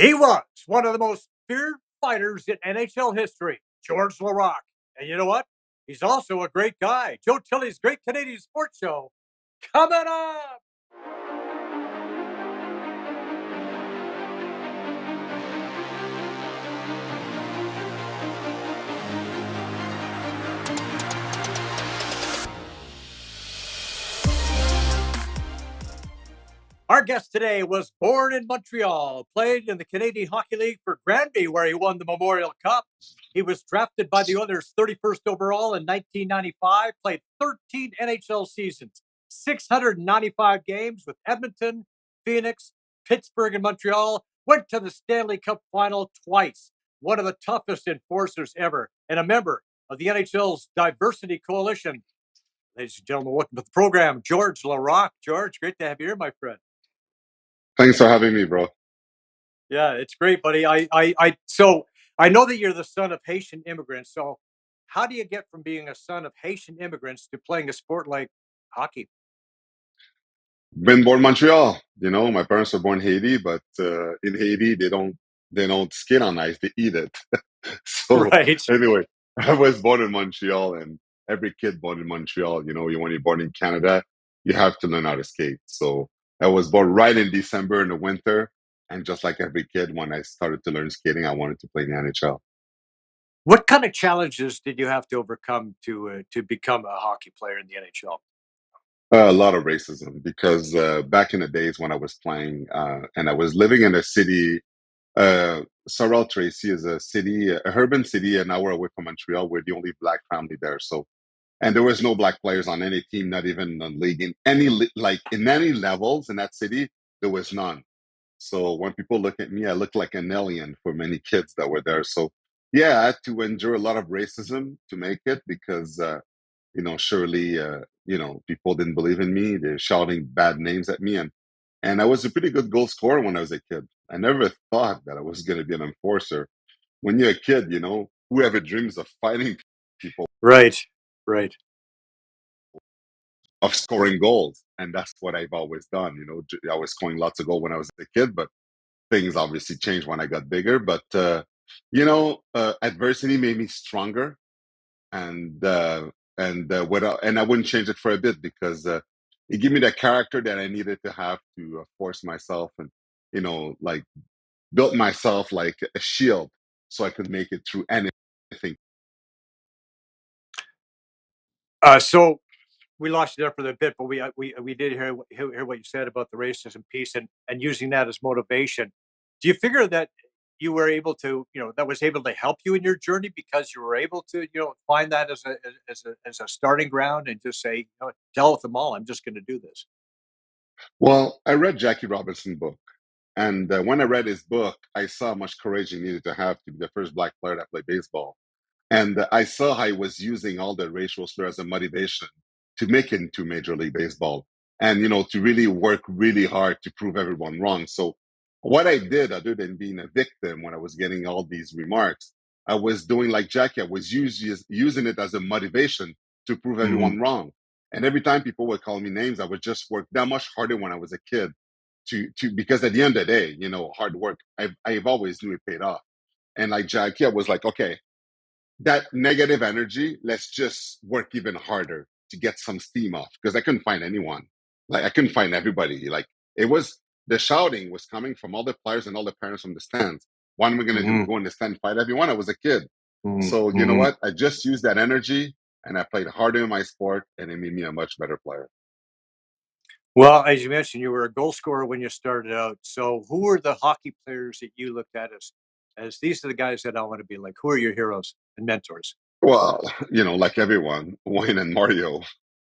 He was one of the most feared fighters in NHL history, George Laraque. And you know what? He's also a great guy. Joe Tilley's Great Canadian Sports Show coming up. Our guest today was born in Montreal, played in the Canadian Hockey League for Granby, where he won the Memorial Cup. He was drafted by the Oilers 31st overall in 1995, played 13 NHL seasons, 695 games with Edmonton, Phoenix, Pittsburgh, and Montreal, went to the Stanley Cup final twice, one of the toughest enforcers ever, and a member of the NHL's Diversity Coalition. Ladies and gentlemen, welcome to the program, George Laraque. George, great to have you here, my friend. Thanks for having me, bro. Yeah, it's great, buddy. So I know that you're the son of Haitian immigrants. So how do you get from being a son of Haitian immigrants to playing a sport like hockey? Been born in Montreal. My parents were born in Haiti, but in Haiti they don't skate on ice; they eat it. So Right. anyway, I was born in Montreal, and every kid born in Montreal, when you're born in Canada, you have to learn how to skate. So I was born right in December in the winter, and just like every kid, when I started to learn skating, I wanted to play in the NHL. What kind of challenges did you have to overcome to become a hockey player in the NHL? A lot of racism because back in the days when I was playing, and I was living in a city. Sorel Tracy is a city, a urban city, an hour away from Montreal. We're the only black family there. So, and there was no black players on any team, not even in the league, in any like in any levels in that city. There was none. So when people look at me, I look like an alien for many kids that were there. So yeah, I had to endure a lot of racism to make it because surely people didn't believe in me. They're shouting bad names at me, and I was a pretty good goal scorer when I was a kid. I never thought that I was going to be an enforcer. When you're a kid, whoever dreams of fighting people, Right. Right. of scoring goals, and that's what I've always done. I was scoring lots of goals when I was a kid, but things obviously changed when I got bigger. But adversity made me stronger, and and I wouldn't change it for a bit because it gave me the character that I needed to have to force myself and like built myself like a shield so I could make it through anything. So we lost you there for a bit, but we did hear what you said about the racism piece and using that as motivation. Do you figure that you were able to, that was able to help you in your journey because you were able to, find that as a starting ground and just say, tell with them all, I'm just going to do this. Well, I read Jackie Robinson book, and when I read his book, I saw how much courage he needed to have to be the first black player that played baseball. And I saw how he was using all the racial slur as a motivation to make it into Major League Baseball and, to really work really hard to prove everyone wrong. So what I did, other than being a victim when I was getting all these remarks, I was doing like Jackie. I was using it as a motivation to prove Mhm. everyone wrong. And every time people would call me names, I would just work that much harder when I was a kid because at the end of the day, hard work, I've always knew it paid off. And like Jackie, I was like, okay, that negative energy, let's just work even harder to get some steam off because I couldn't find anyone. Like I couldn't find everybody. Like it was the shouting was coming from all the players and all the parents from the stands. What am I gonna do? Mhm. Go in the stand fight everyone? I was a kid. Mhm. So you know Mhm. what? I just used that energy and I played harder in my sport and it made me a much better player. Well, as you mentioned, you were a goal scorer when you started out. So who were the hockey players that you looked at as these are the guys that I want to be like? Who are your heroes and mentors? Well, like everyone, Wayne and Mario,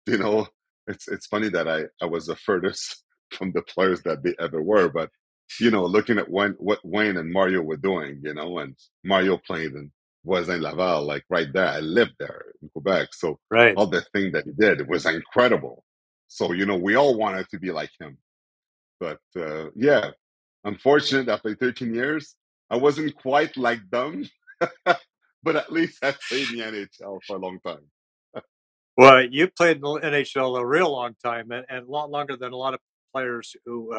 you know, it's funny that I was the furthest from the players that they ever were, but looking at what Wayne and Mario were doing, and Mario played in Voisin Laval, like right there. I lived there in Quebec, so Right. all the thing that he did was incredible. So we all wanted to be like him, but yeah, unfortunate after 13 years, I wasn't quite like them, but at least I played in the NHL for a long time. Well, you played in the NHL a real long time and a lot longer than a lot of players who,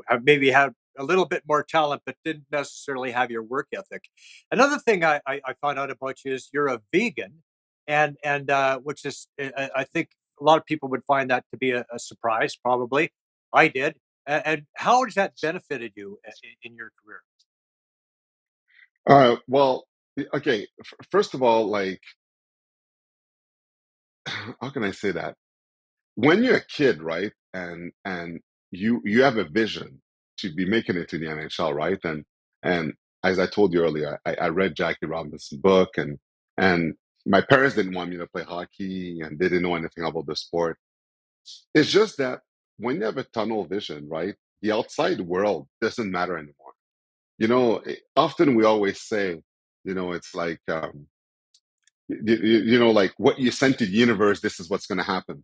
have maybe had a little bit more talent, but didn't necessarily have your work ethic. Another thing I found out about you is you're a vegan, and which is I think a lot of people would find that to be a surprise. Probably I did. And how has that benefited you in your career? Well, okay. First of all, like, how can I say that? When you're a kid, right, and you have a vision to be making it to the NHL, right, and as I told you earlier, I read Jackie Robinson's book, and my parents didn't want me to play hockey, and they didn't know anything about the sport. It's just that when you have a tunnel vision, right, the outside world doesn't matter anymore. Often we always say, it's like, like what you sent to the universe, this is what's going to happen.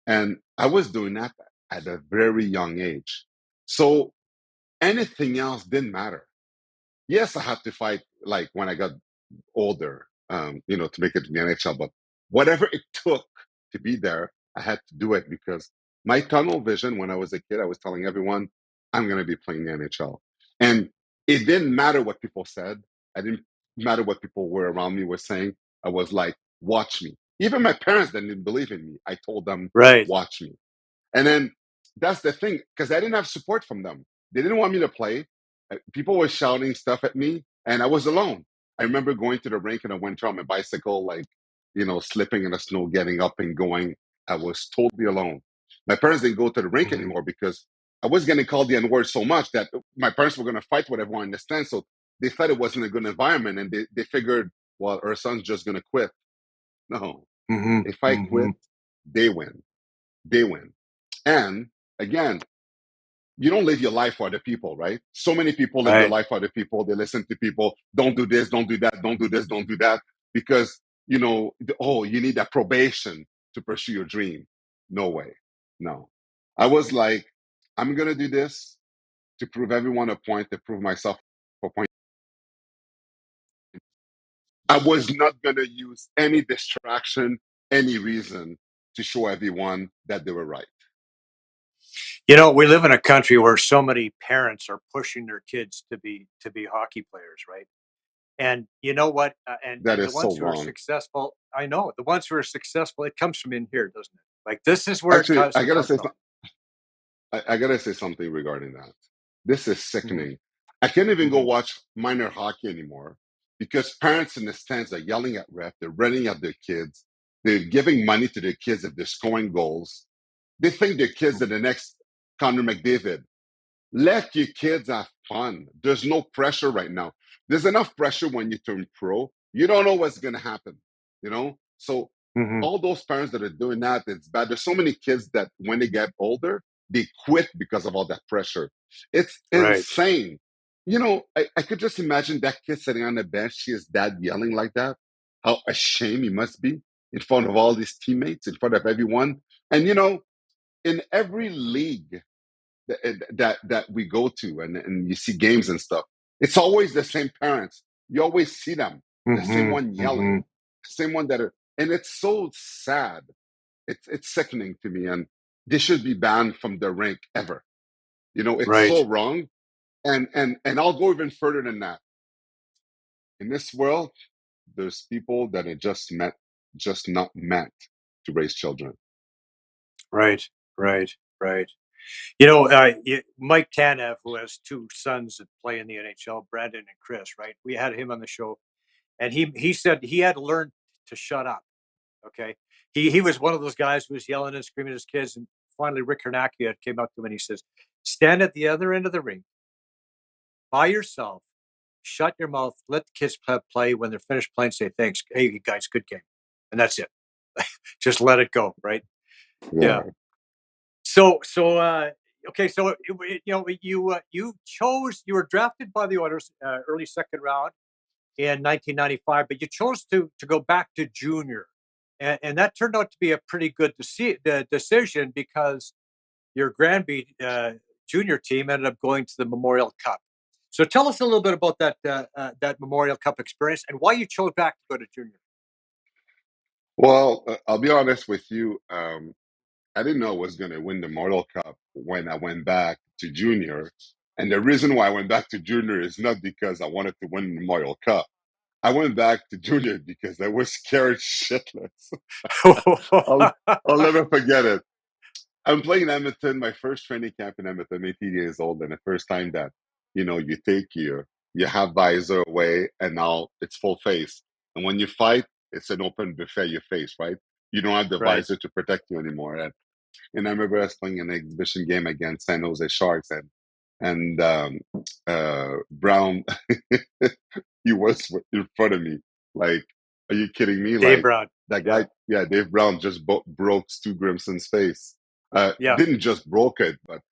And I was doing that at a very young age. So anything else didn't matter. Yes, I had to fight like when I got older, to make it to the NHL. But whatever it took to be there, I had to do it because my tunnel vision when I was a kid, I was telling everyone, I'm going to be playing the NHL. And it didn't matter what people said. I didn't matter what people were around me were saying. I was like, watch me. Even my parents didn't believe in me. I told them, Right. watch me. And then that's the thing, because I didn't have support from them. They didn't want me to play. People were shouting stuff at me, and I was alone. I remember going to the rink in the winter on my bicycle, like, slipping in the snow, getting up and going. I was totally alone. My parents didn't go to the rink Hmm. anymore because I was getting called the N word so much that my parents were going to fight with everyone in the stand. So they thought it wasn't a good environment, and they figured, well, our son's just going to quit. No, Hmm. if I Hmm. quit, they win. They win. And again, you don't live your life for other people, right? So many people live their Right. life for other people. They listen to people, don't do this, don't do that, don't do this, don't do that, because, oh, you need that probation to pursue your dream. No way. No. I was like, I'm going to do this to prove everyone a point, to prove myself a point. I was not going to use any distraction, any reason to show everyone that they were right. We live in a country where so many parents are pushing their kids to be hockey players, right? And you know what? And That and the is so ones who are wrong. successful, I know the ones who are successful. It comes from in here, doesn't it? Like this is where it Actually, has to come from. I gotta say something regarding that. This is Hmm. sickening. I can't even go Hmm. watch minor hockey anymore because parents in the stands are yelling at ref. They're running at their kids. They're giving money to their kids if they're scoring goals. They think their kids are the next Connor McDavid. Let your kids have fun. There's no pressure right now. There's enough pressure when you turn pro. You don't know what's going to happen, So Hmm. all those parents that are doing that, it's bad. There's so many kids that when they get older, they quit because of all that pressure. It's Right. insane. I could just imagine that kid sitting on the bench, his dad yelling like that. How ashamed he must be in front of all his teammates, in front of everyone. And in every league that we go to and you see games and stuff, it's always the same parents. You always see them, the same Hmm. one Hmm. yelling, same one that are, and it's so sad. It's sickening to me, and they should be banned from the rink ever. It's Right. so wrong. And I'll go even further than that. In this world, there's people that are just not meant to raise children. Right. Right. Right. Mike Tanev, who has two sons that play in the NHL, Brandon and Chris. Right. We had him on the show, and he said he had to learn to shut up. Okay. He was one of those guys who was yelling and screaming at his kids. And finally, Rick Hernacchia came up to him and he says, stand at the other end of the ring by yourself, shut your mouth, let the kids play. When they're finished playing, say thanks. Hey, you guys, good game. And that's it. Just let it go. Right. Yeah. Yeah. So, okay. So, you were drafted by the Oilers early second round in 1995, but you chose to go back to junior, and that turned out to be a pretty good decision because your Granby junior team ended up going to the Memorial Cup. So tell us a little bit about that Memorial Cup experience and why you chose back to go to junior. Well, I'll be honest with you. I didn't know I was going to win the Mortal Cup when I went back to junior. And the reason why I went back to junior is not because I wanted to win the Memorial Cup. I went back to junior because I was scared shitless. I'll I'll never forget it. I'm playing Edmonton, my first training camp in Edmonton, 18 years old, and the first time that, you take you have visor away and now it's full face. And when you fight, it's an open buffet your face, right? You don't have the Right. visor to protect you anymore. And I remember us playing an exhibition game against San Jose Sharks and Brown he was in front of me. Like, are you kidding me? Dave Like Brown. that Yeah. guy, yeah, Dave Brown just broke Stu Grimson's face. Yeah. Didn't just broke it, but a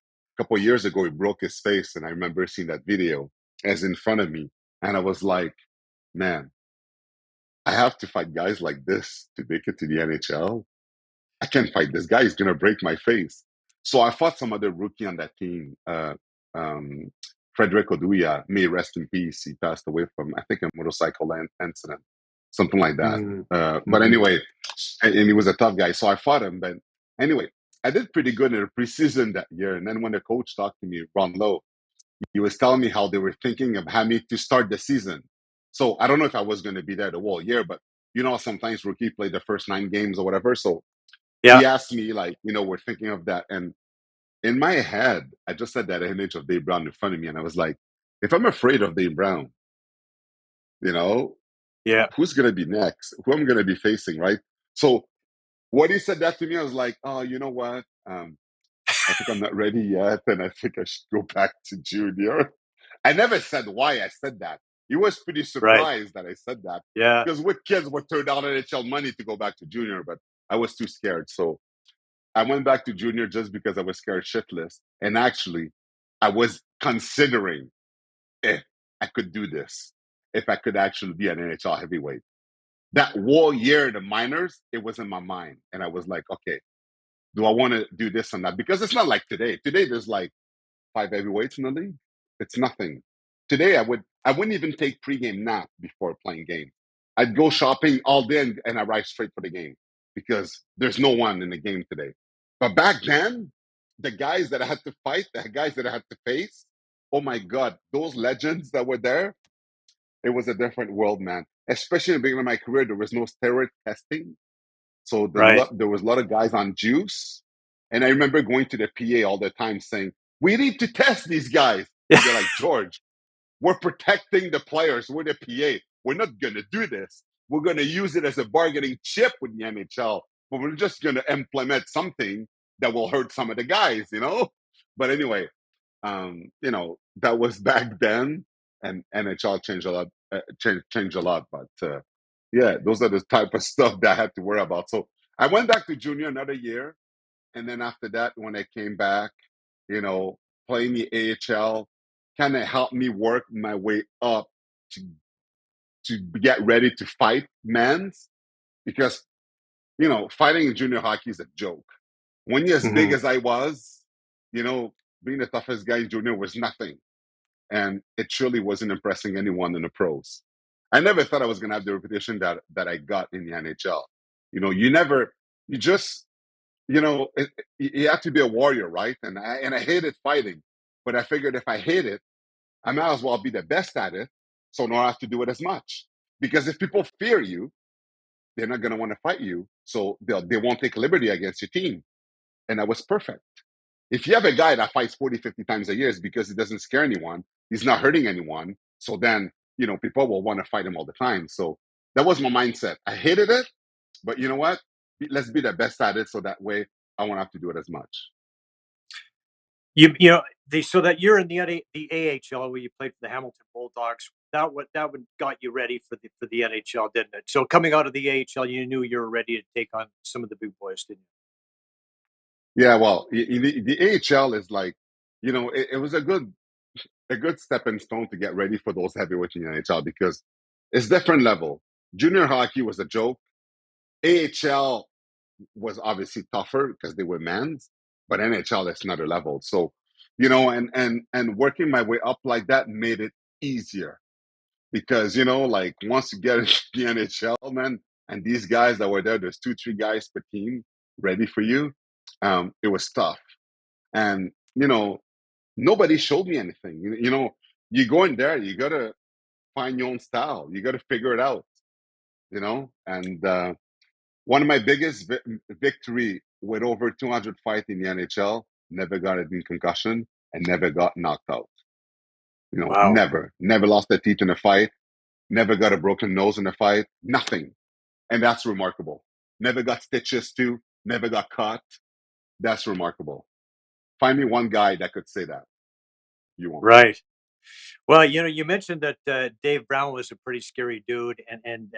couple of years ago he broke his face, and I remember seeing that video as in front of me, and I was like, man, I have to fight guys like this to make it to the NHL. I can't fight this guy. He's gonna break my face. So I fought some other rookie on that team. Um, Frederick Oduya, may rest in peace. He passed away from, I think, a motorcycle incident, something like that. Mm. But Hmm. anyway, and he was a tough guy. So I fought him. But anyway, I did pretty good in the preseason that year. And then when the coach talked to me, Ron Lowe, he was telling me how they were thinking of having me to start the season. So I don't know if I was going to be there the whole year, but sometimes rookie play the first 9 games or whatever. So Yeah. he asked me, like, we're thinking of that. And in my head, I just had that image of Dave Brown in front of me. And I was like, if I'm afraid of Dave Brown, you know, Yeah. who's going to be next? Who I'm going to be facing, right? So when he said that to me, I was like, oh, you know what? I think I'm not ready yet. And I think I should go back to junior. I never said why I said that. He was pretty Right. surprised that I said that Yeah. because with kids would turn down NHL money to go back to junior, but I was too scared. So I went back to junior just because I was scared shitless. And actually, I was considering if I could do this, if I could actually be an NHL heavyweight. That whole year in the minors, it was in my mind. And I was like, okay, do I want to do this and that? Because it's not like today. Today, there's like 5 heavyweights in the league. It's nothing. Today, I wouldn't even take pregame nap before playing game. I'd go shopping all day and arrive straight for the game because there's no one in the game today. But back then, the guys that I had to fight, the guys that I had to face, oh my God, those legends that were there, it was a different world, man. Especially in the beginning of my career, there was no steroid testing. So Right. there was a lot of guys on juice. And I remember going to the PA all the time saying, we need to test these guys. Yeah. And they're like, George, we're protecting the players. We're the PA. We're not going to do this. We're going to use it as a bargaining chip with the NHL, but we're just going to implement something that will hurt some of the guys. But anyway, that was back then, and NHL changed a lot. Changed a lot, but yeah, those are the type of stuff that I had to worry about. So I went back to junior another year, and then after that, when I came back, you know, playing the AHL kind of helped me work my way up to get ready to fight men's because fighting in junior hockey is a joke. When you're as big Hmm. as I was, you know, being the toughest guy in junior was nothing, and it truly wasn't impressing anyone in the pros. I never thought I was going to have the reputation that I got in the NHL. You just you have to be a warrior, right? And I hated fighting, but I figured if I hate it, I might as well be the best at it, so I don't have to do it as much. Because if people fear you, they're not going to want to fight you, so they won't take liberty against your team. And that was perfect. If you have a guy that fights 40, 50 times a year, it's because he doesn't scare anyone, he's not hurting anyone. So then, people will want to fight him all the time. So that was my mindset. I hated it, but you know what? Let's be the best at it so that way I won't have to do it as much. So that you're in the AHL where you played for the Hamilton Bulldogs, that would got you ready for the NHL, didn't it? So coming out of the AHL, you knew you were ready to take on some of the big boys, didn't Yeah, well, the AHL is like, it was a good stepping stone to get ready for those heavyweights in the NHL because it's different level. Junior hockey was a joke. AHL was obviously tougher because they were men's, but NHL is another level. So, and working my way up like that made it easier because like once you get into the NHL, man, and these guys that were there's 2, 3 guys per team ready for you. It was tough, and Nobody showed me anything. You go in there, you gotta find your own style. You gotta figure it out. And one of my biggest victory with over 200 fights in the NHL, never got a concussion and never got knocked out. Wow. Never lost a teeth in a fight, never got a broken nose in a fight, nothing. And that's remarkable. Never got stitches too, never got caught. That's remarkable. Find me one guy that could say that. You won't. Right. Well, you mentioned that Dave Brown was a pretty scary dude, and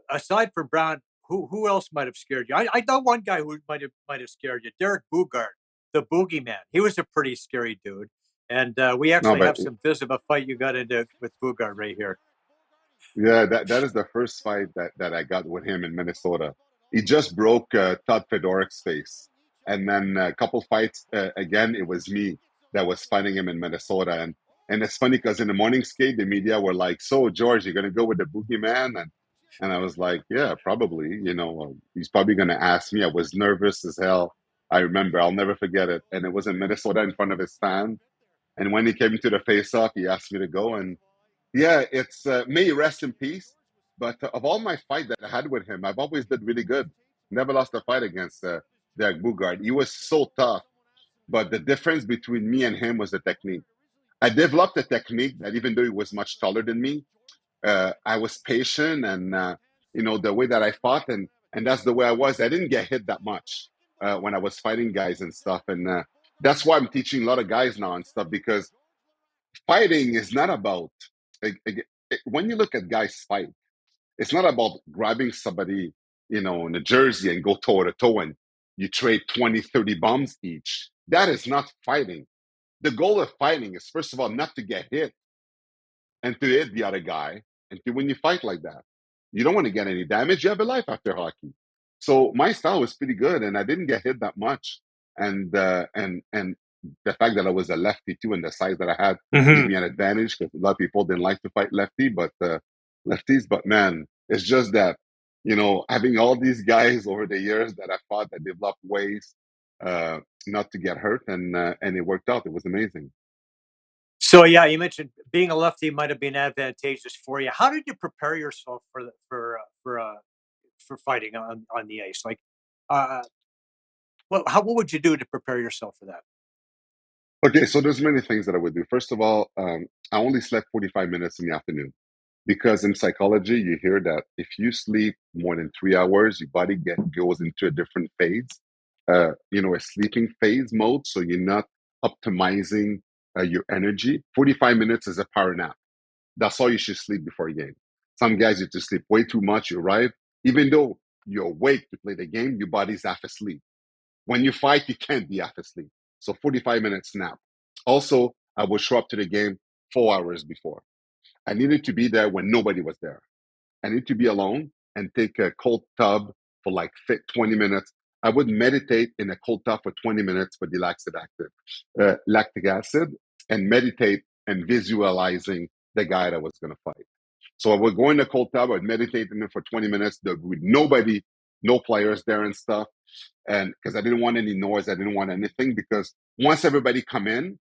aside from Brown, who else might have scared you? I know one guy who might have scared you, Derek Boogaard, the Boogeyman. He was a pretty scary dude, and we No, actually but have some viz of a fight you got into with Boogaard right here. yeah, that is the first fight that I got with him in Minnesota. He just broke Todd Fedorik's face, and then a couple fights again. It was me that was fighting him in Minnesota, and it's funny because in the morning skate, the media were like, "So George, you're gonna go with the boogeyman?" And I was like, "Yeah, probably. He's probably gonna ask me." I was nervous as hell. I remember, I'll never forget it, and it was in Minnesota in front of his fan. And when he came to the face-off, he asked me to go, and yeah, it's may he rest in peace. But of all my fight that I had with him, I've always did really good. Never lost a fight against Derek Bugard. He was so tough. But the difference between me and him was the technique. I developed a technique that even though he was much taller than me, I was patient and the way that I fought and that's the way I was. I didn't get hit that much when I was fighting guys and stuff. And that's why I'm teaching a lot of guys now and stuff because fighting is not about when you look at guys fight, it's not about grabbing somebody, in a jersey and go toe to toe and you trade 20, 30 bombs each. That is not fighting. The goal of fighting is, first of all, not to get hit and to hit the other guy. And when you fight like that, you don't want to get any damage. You have a life after hockey. So my style was pretty good, and I didn't get hit that much. And the fact that I was a lefty too, and the size that I had gave Hmm. me an advantage because a lot of people didn't like to fight lefty, but lefties. But man, it's just that having all these guys over the years that I fought that developed ways not to get hurt, and it worked out. It was amazing. So yeah, you mentioned being a lefty might have been advantageous for you. How did you prepare yourself for fighting on the ice? Like, uh, what would you do to prepare yourself for that? Okay, so there's many things that I would do. First of all, I only slept 45 minutes in the afternoon because in psychology, you hear that if you sleep more than 3 hours, your body goes into a different phase, a sleeping phase mode. So you're not optimizing your energy. 45 minutes is a power nap. That's all you should sleep before a game. Some guys, you just sleep way too much. You arrive, even though you're awake to play the game, your body's half asleep. When you fight, you can't be half asleep. So 45 minutes nap. Also, I would show up to the game 4 hours before. I needed to be there when nobody was there. I need to be alone and take a cold tub for like 20 minutes. I would meditate in a cold tub for 20 minutes for the lactic acid and meditate and visualizing the guy that was going to fight. So I would go in the cold tub, I would meditate in it for 20 minutes with nobody, no players there and stuff. And because I didn't want any noise, I didn't want anything because once everybody come in,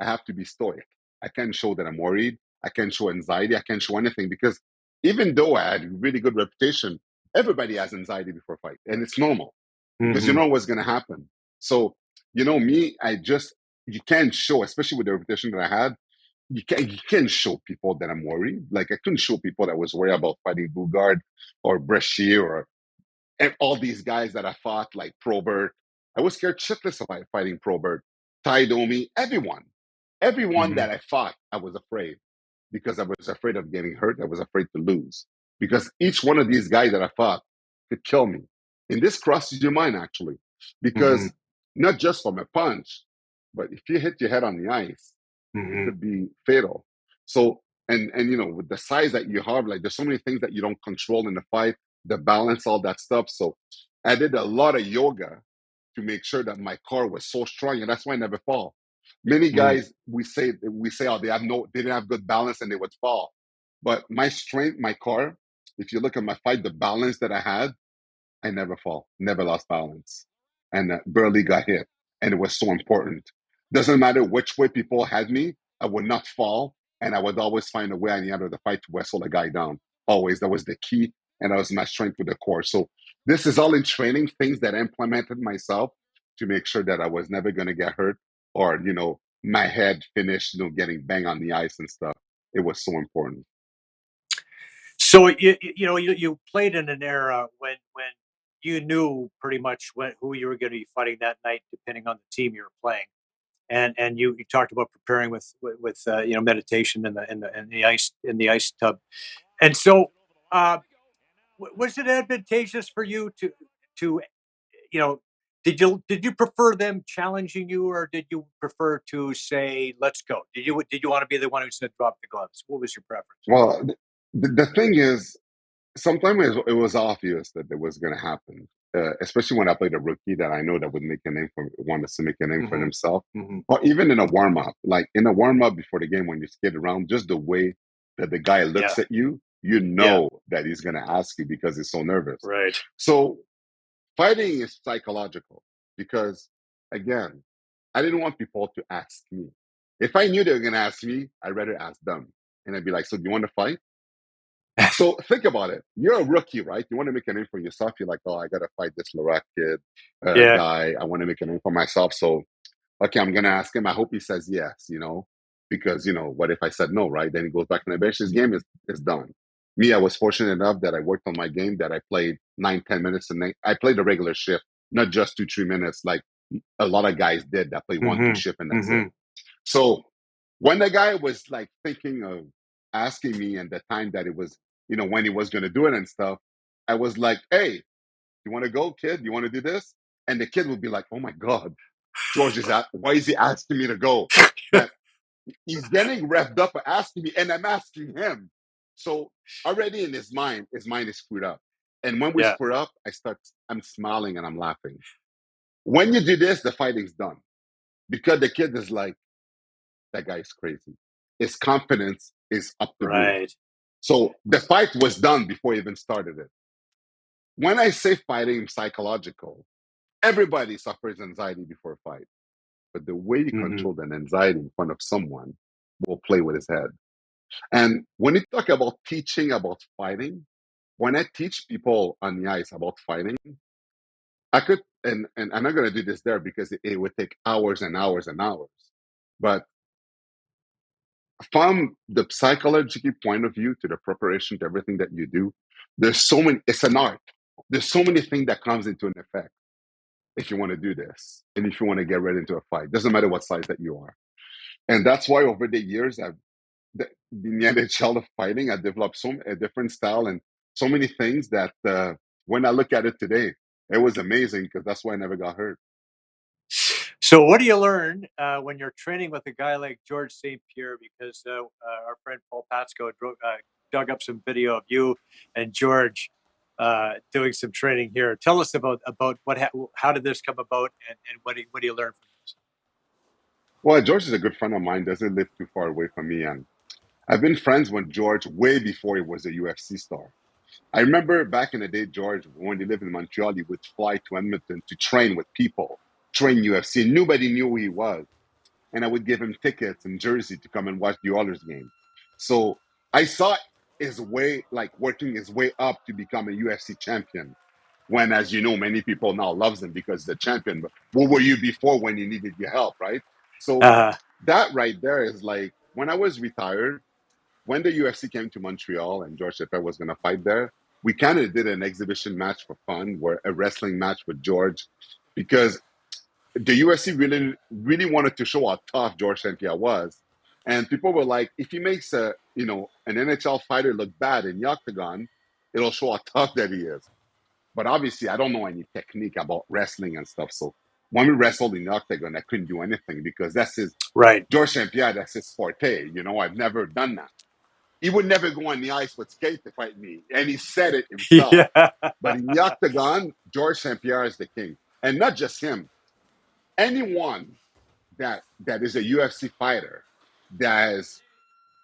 I have to be stoic. I can't show that I'm worried. I can't show anxiety. I can't show anything because even though I had a really good reputation, everybody has anxiety before a fight, and it's normal because you Hmm. know what's going to happen. So me, you can't show, especially with the reputation that I had. You can't show people that I'm worried. Like I couldn't show people that I was worried about fighting Bugard or Brashear or and all these guys that I fought, like Probert. I was scared shitless of fighting Probert, Ty Domi, everyone Hmm. that I fought, I was afraid because I was afraid of getting hurt. I was afraid to lose because each one of these guys that I fought could kill me. And this crosses your mind actually, Hmm. because not just from a punch, but if you hit your head on the ice, it Hmm. could be fatal. So, and with the size that you have, like there's so many things that you don't control in the fight, the balance, all that stuff. So, I did a lot of yoga to make sure that my core was so strong, and that's why I never fall. Many Hmm. guys we say oh they didn't have good balance and they would fall, but my strength, my core. If you look at my fight, the balance that I had, I never fall, never lost balance, and barely got hit, and it was so important. Doesn't matter which way people had me, I would not fall, and I would always find a way at the end of the fight to wrestle a guy down. Always, that was the key, and that was my strength with the core. So this is all in training, things that I implemented myself to make sure that I was never going to get hurt or my head finished, getting banged on the ice and stuff. It was so important. So you played in an era when you knew pretty much who you were going to be fighting that night, depending on the team you were playing. And you talked about preparing with meditation in the ice tub. And so, uh, was it advantageous for you to you know did you prefer them challenging you, or did you prefer to say let's go? Did you want to be the one who said drop the gloves? What was your preference? Well, the thing is, sometimes it was obvious that it was going to happen, especially when I played a rookie that I know that would make a name for wanted to make a name for Hmm. himself, Hmm. or even in a warm up. Like in a warm up before the game, when you skate around, just the way that the guy Yeah. looks at you, you Yeah. know that he's going to ask you because he's so nervous. Right. So fighting is psychological because, again, I didn't want people to ask me. If I knew they were going to ask me, I'd rather ask them, and I'd be like, "So do you want to fight?" So think about it. You're a rookie, right? You want to make a name for yourself. You're like, oh, I got to fight this Laraque kid, Yeah. guy. I want to make a name for myself. So, okay, I'm going to ask him. I hope he says yes, because, what if I said no, right? Then he goes back in the bench. His game is done. Me, I was fortunate enough that I worked on my game, that I played 9, 10 minutes, and I played a regular shift, not just 2, 3 minutes like a lot of guys did that play one, two Hmm. shift and that's it. Hmm. So when the guy was like thinking of asking me and the time that it was, when he was going to do it and stuff, I was like, hey, you want to go, kid? You want to do this? And the kid would be like, oh my God, George why is he asking me to go? That he's getting revved up for asking me and I'm asking him. So already in his mind is screwed up. And when we Yeah. screw up, I'm smiling and I'm laughing. When you do this, the fighting's done because the kid is like, that guy is crazy. His confidence is up the roof. Right. So the fight was done before he even started it. When I say fighting psychological, everybody suffers anxiety before a fight. But the way you Hmm. control an anxiety in front of someone will play with his head. And when you talk about teaching about fighting, when I teach people on the ice about fighting, I could, and I'm not going to do this there because it would take hours and hours and hours. But from the psychological point of view to the preparation to everything that you do, there's so many, it's an art. There's so many things that comes into an effect if you want to do this and if you want to get right into a fight. Doesn't matter what size that you are. And that's why over the years, in the NHL of fighting, I developed a different style and so many things that when I look at it today, it was amazing because that's why I never got hurt. So, what do you learn when you're training with a guy like George St. Pierre? Because our friend Paul Patsko dug up some video of you and George doing some training here. Tell us about how did this come about, and what do you learn from this? Well, George is a good friend of mine, doesn't live too far away from me. And I've been friends with George way before he was a UFC star. I remember back in the day, George, when he lived in Montreal, he would fly to Edmonton to train with people, train UFC. Nobody knew who he was. And I would give him tickets and jersey to come and watch the Oilers game. So I saw his way, like working his way up to become a UFC champion. When, as you know, many people now loves him because he's the champion. But what were you before when you needed your help, right? So Uh, that right there is like when I was retired, when the UFC came to Montreal and George Shepard was going to fight there, we kind of did an exhibition match for fun, where a wrestling match with George, because the UFC really, really wanted to show how tough George St. Pierre was, and people were like, if he makes an NHL fighter look bad in the octagon, it'll show how tough that he is. But obviously, I don't know any technique about wrestling and stuff. So when we wrestled in the octagon, I couldn't do anything because that's his right. George St. Pierre. That's his forte. I've never done that. He would never go on the ice with skate to fight me. And he said it himself. Yeah. But in the octagon, George St. Pierre is the king. And not just him. Anyone that is a UFC fighter that has,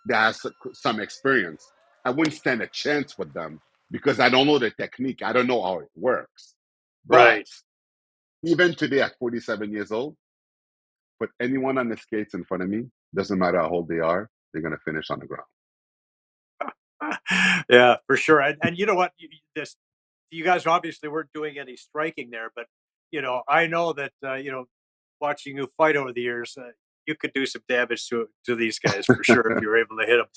that has some experience, I wouldn't stand a chance with them because I don't know the technique. I don't know how it works. But Right. even today at 47 years old, put anyone on the skates in front of me, doesn't matter how old they are, they're going to finish on the ground. Yeah, for sure. And you know what? This you guys obviously weren't doing any striking there, but I know that watching you fight over the years, you could do some damage to these guys for sure if you were able to hit them.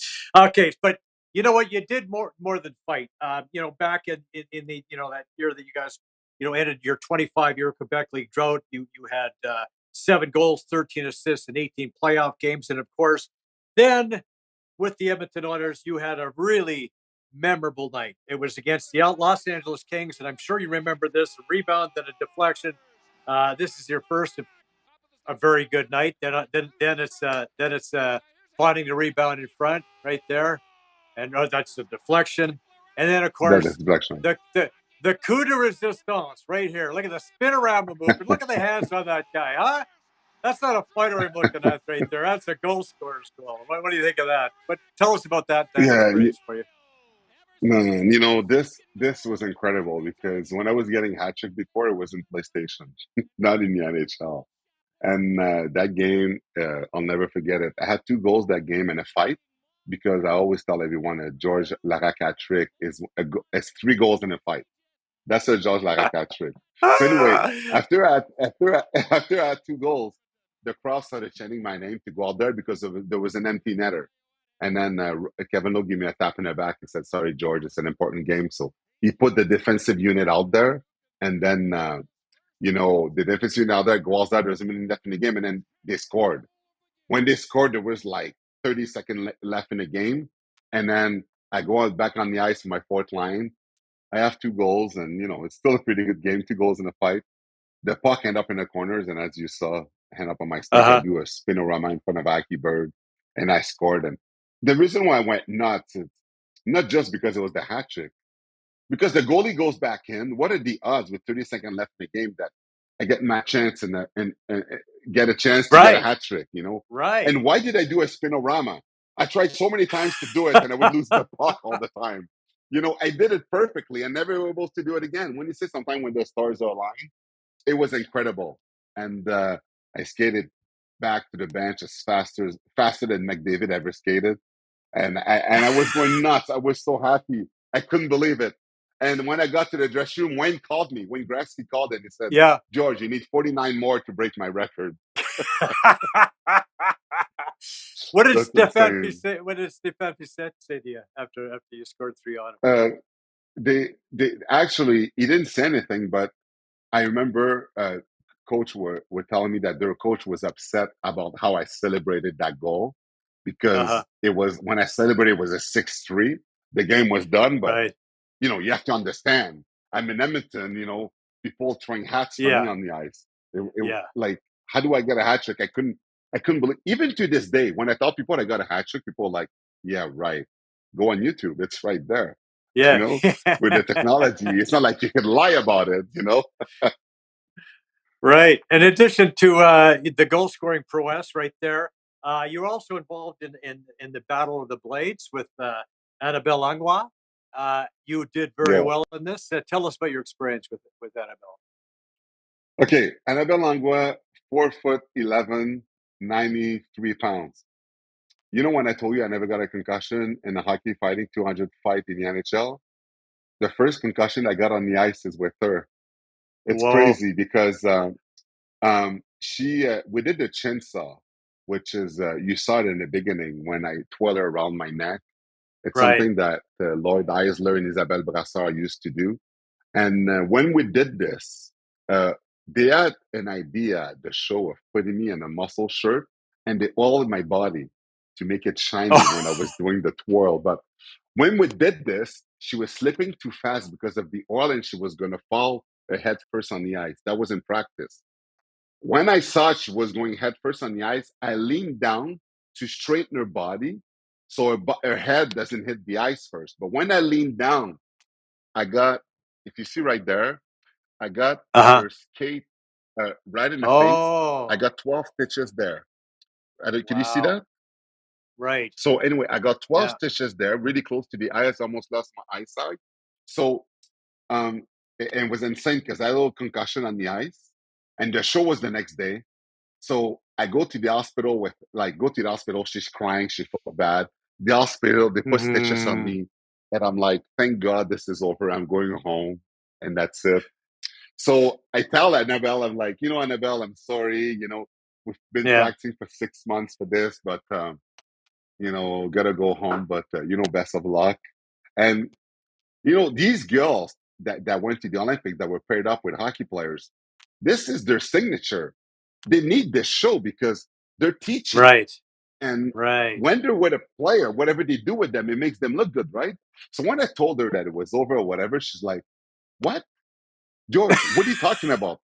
Okay, but you know what? You did more than fight. Back in the that year that you guys ended your 25-year Quebec League drought, you had 7 goals, 13 assists, and 18 playoff games, and of course, then with the Edmonton Oilers, you had a really memorable night. It was against the Los Angeles Kings, and I'm sure you remember this: a rebound, then a deflection. This is your first a very good night. Then it's finding the rebound in front right there, and that's the deflection. And then of That course is Blackstone. the coup de resistance right here. Look at the spinorama movement. Look at the hands on that guy, huh? That's not a fighter I'm looking at right there. That's a goal scorer's goal. What do you think of that? But tell us about that Yeah, experience for you. no, this was incredible because when I was getting hat trick before, it was in PlayStation, not in the NHL. And that game, I'll never forget it. I had 2 goals that game in a fight because I always tell everyone that George Laraque hat trick is 3 goals in a fight. That's a George Laraque trick. So anyway, after I had 2 goals, the crowd started chanting my name to go out there because there was an empty netter. And then Kevin Lowe gave me a tap in the back and said, "Sorry, George, it's an important game." So he put the defensive unit out there, and then the defensive unit out there goes out. There's a minute left in the game, and then they scored. When they scored, there was like 30 seconds left in the game, and then I go out back on the ice with my fourth line. I have 2 goals, and it's still a pretty good game. 2 goals in a fight. The puck end up in the corners, and as you saw, hand up on my Uh stick, I huh. do a spinorama in front of Aki Bird, and I scored. And the reason why I went nuts is not just because it was the hat trick, because the goalie goes back in. What are the odds with 30 seconds left in the game that I get my chance and get a chance to get a Right. hat trick? Right. And why did I do a spinorama? I tried so many times to do it, and I would lose the puck all the time. I did it perfectly, and never able to do it again. When you say sometimes when the stars are aligned, it was incredible. And I skated back to the bench as faster than McDavid ever skated, and I was going nuts. I was so happy. I couldn't believe it. And when I got to the dressing room, Wayne called me. Wayne Gretzky called and he said, Yeah. "George, you need 49 more to break my record." What did That's Stefan insane. Pisset? What did Stefan Pisset say to you after you scored 3 on him? Uh, they actually he didn't say anything, but I remember coach were telling me that their coach was upset about how I celebrated that goal Uh huh. because it was when I celebrated it was a 6-3. The game was done, but Right. you have to understand. I'm in Edmonton, people throwing hats for me Yeah. on the ice. Yeah. Like, how do I get a hat trick? I couldn't believe. Even to this day, when I tell people I got a hat trick, people are like, "Yeah, right. Go on YouTube. It's right there." You Yeah. know, with the technology, it's not like you can lie about it. Right. In addition to the goal scoring prowess right there, you're also involved in the Battle of the Blades with Annabelle Langlois. You did very Yeah. well in this. Tell us about your experience with Annabelle. Okay, Annabelle Langlois, 4 foot 11, 93 pounds. When I told you I never got a concussion in a hockey fighting 200 fight in the NHL? The first concussion I got on the ice is with her. It's Whoa. crazy because she we did the chin saw, which is you saw it in the beginning when I twirl her around my neck. It's Right. something that Lloyd Eisler and Isabelle Brassard used to do. And when we did this, uh, they had an idea at the show of putting me in a muscle shirt and they oiled my body to make it shiny when I Oh. was doing the twirl. But when we did this, she was slipping too fast because of the oil and she was going to fall head first on the ice. That was in practice. When I saw she was going head first on the ice, I leaned down to straighten her body so her head doesn't hit the ice first. But when I leaned down, I got, if you see right there, I got Uh huh. her skate right in the face. I Oh. got 12 stitches there. Can you see Wow. that? Right. So anyway, I got 12 Yeah. stitches there, really close to the eyes. Almost lost my eyesight. So and it was insane because I had a little concussion on the ice, and the show was the next day. So I go to the hospital. She's crying. She felt bad. The hospital, they put stitches on Mm-hmm. me. And I'm like, thank God this is over. I'm going home. And that's it. So I tell Annabelle, I'm like, Annabelle, I'm sorry. We've been Yeah. practicing for 6 months for this, but, gotta go home. But, best of luck. And, these girls that went to the Olympics that were paired up with hockey players, this is their signature. They need this show because they're teaching. Right. And Right. when they're with a player, whatever they do with them, it makes them look good, right? So when I told her that it was over or whatever, she's like, what? George, what are you talking about?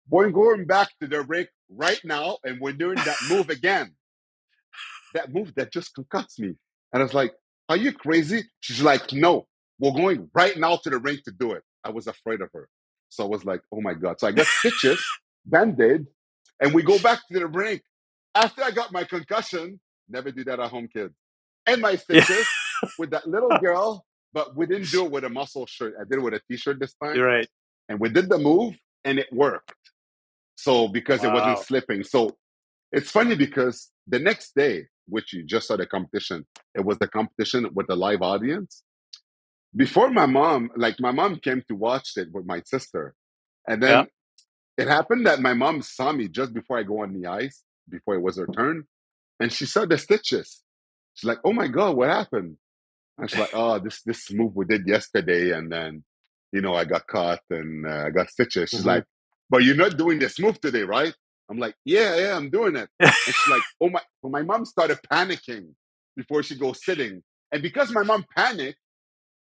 We're going back to the break right now, and we're doing that move again. That move that just concussed me. And I was like, are you crazy? She's like, no, we're going right now to the rink to do it. I was afraid of her. So I was like, oh my God. So I got stitches, band-aid, and we go back to the rink. After I got my concussion, never do that at home, kids. And my Yeah. stitches with that little girl, but we didn't do it with a muscle shirt. I did it with a t-shirt this time. You're right. And we did the move and it worked. So because it wasn't Wow. slipping. So it's funny because the next day, which you just saw the competition, it was the competition with the live audience. Before my mom came to watch it with my sister. And Yeah. then it happened that my mom saw me just before I go on the ice, before it was her turn. And she saw the stitches. She's like, oh my God, what happened? And she's like, oh, this move we did yesterday. And then, I got caught and I got stitches. She's Mm-hmm. like, but you're not doing this move today, right? I'm like, yeah, I'm doing it. And she's like, oh my, well, my mom started panicking before she goes sitting. And because my mom panicked,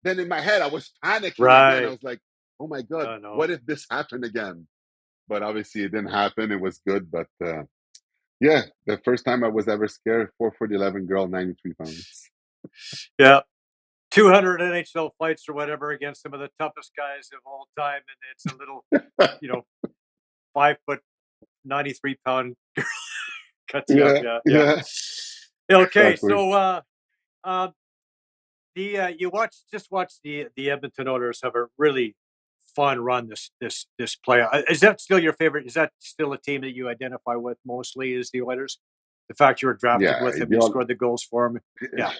then in my head, I was panicking again. I Right. was like, oh my God, Oh no. what if this happened again? But obviously it didn't happen. It was good. But yeah, the first time I was ever scared, 4'11" girl, 93 pounds. Yeah. 200 NHL fights or whatever against some of the toughest guys of all time, and it's a little, you know, 5 foot 93 pound cuts you up. Yeah, Yeah. Yeah. yeah, Okay. exactly. So uh, the you watch the Edmonton Oilers have a really fun run this play. Is that still your favorite? Is that still a team that you identify with mostly? Is the Oilers? The fact you were drafted Yeah, with him, you scored the goals for him. Yeah.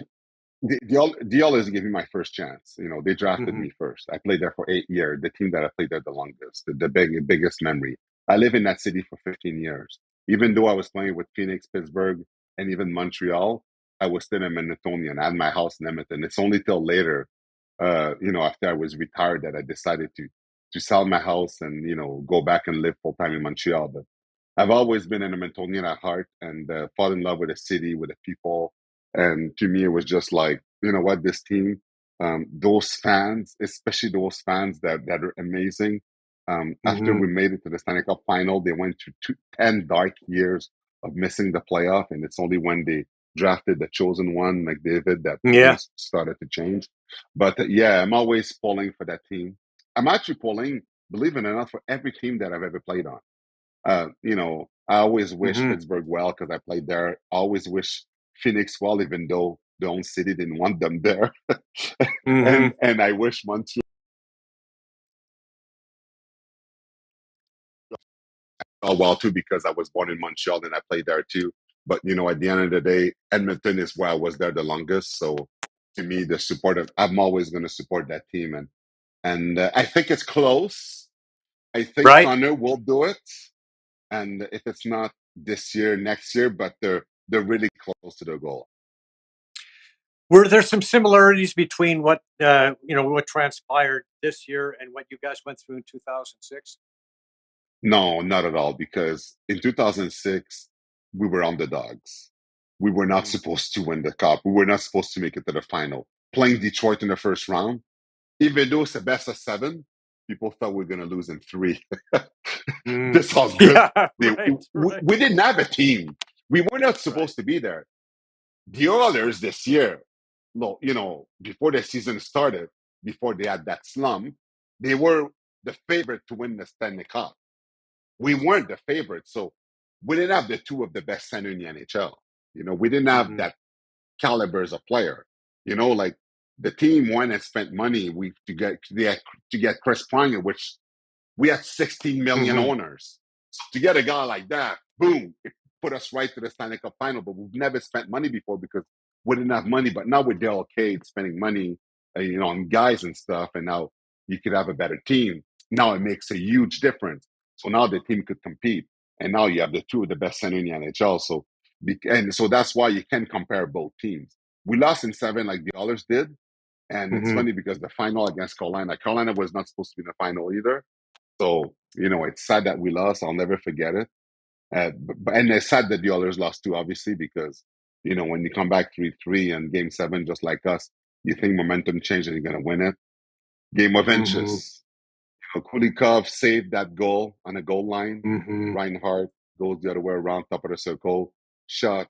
the Oilers gave me my first chance. They drafted Hmm. me first. I played there for 8 years. The team that I played there the longest, the biggest memory. I live in that city for 15 years. Even though I was playing with Phoenix, Pittsburgh, and even Montreal, I was still a Edmontonian. I had my house in Edmonton. It's only till later, after I was retired, that I decided to sell my house and go back and live full time in Montreal. But I've always been an Edmontonian at heart and fall in love with the city, with the people. And to me, it was just like, you know what, this team, those fans, especially those fans that are amazing. After Hmm. we made it to the Stanley Cup final, they went to 10 dark years of missing the playoff. And it's only when they drafted the chosen one, McDavid, that Yeah. things started to change. But yeah, I'm always pulling for that team. I'm actually pulling, believe it or not, for every team that I've ever played on. I always wish Hmm. Pittsburgh well because I played there. I always wish Phoenix well, even though their own city didn't want them there. Hmm. and I wish Montreal well too because I was born in Montreal and I played there too. But at the end of the day, Edmonton is where I was there the longest. So to me, I'm always going to support that team, and I think it's close. I think Right. Connor will do it, and if it's not this year, next year, but they're really close to their goal. Were there some similarities between what transpired this year and what you guys went through in 2006? No, not at all, because in 2006, we were underdogs. We were not Mm-hmm. supposed to win the cup. We were not supposed to make it to the final. Playing Detroit in the first round, even though it's the best of seven, people thought we were going to lose in three. Mm. This all good. Yeah. Right. Right. We didn't have a team. We were not Right. supposed to be there. The Oilers this year, no, before the season started, before they had that slump, they were the favorite to win the Stanley Cup. We weren't the favorite. So we didn't have the two of the best center in the NHL. We didn't have Hmm. that caliber as a player. Like the team went and spent money to get Chris Pronger, which we had 16 million Hmm. owners. So to get a guy like that, boom, put us right to the Stanley Cup final. But we've never spent money before because we didn't have money. But now with Daryl Cade spending money, on guys and stuff, and now you could have a better team. Now it makes a huge difference. So now the team could compete, and now you have the two of the best center in the NHL. And so that's why you can compare both teams. We lost in 7 like the others did, and it's Mm-hmm. funny because the final against Carolina was not supposed to be in the final either. So it's sad that we lost. I'll never forget it. And it's sad that the others lost too, obviously, because when you come back 3-3 and Game 7, just like us, you think momentum changed and you're going to win it. Game of Mm-hmm. inches. Kulikov saved that goal on a goal line. Mm-hmm. Reinhardt goes the other way around, top of the circle, shot.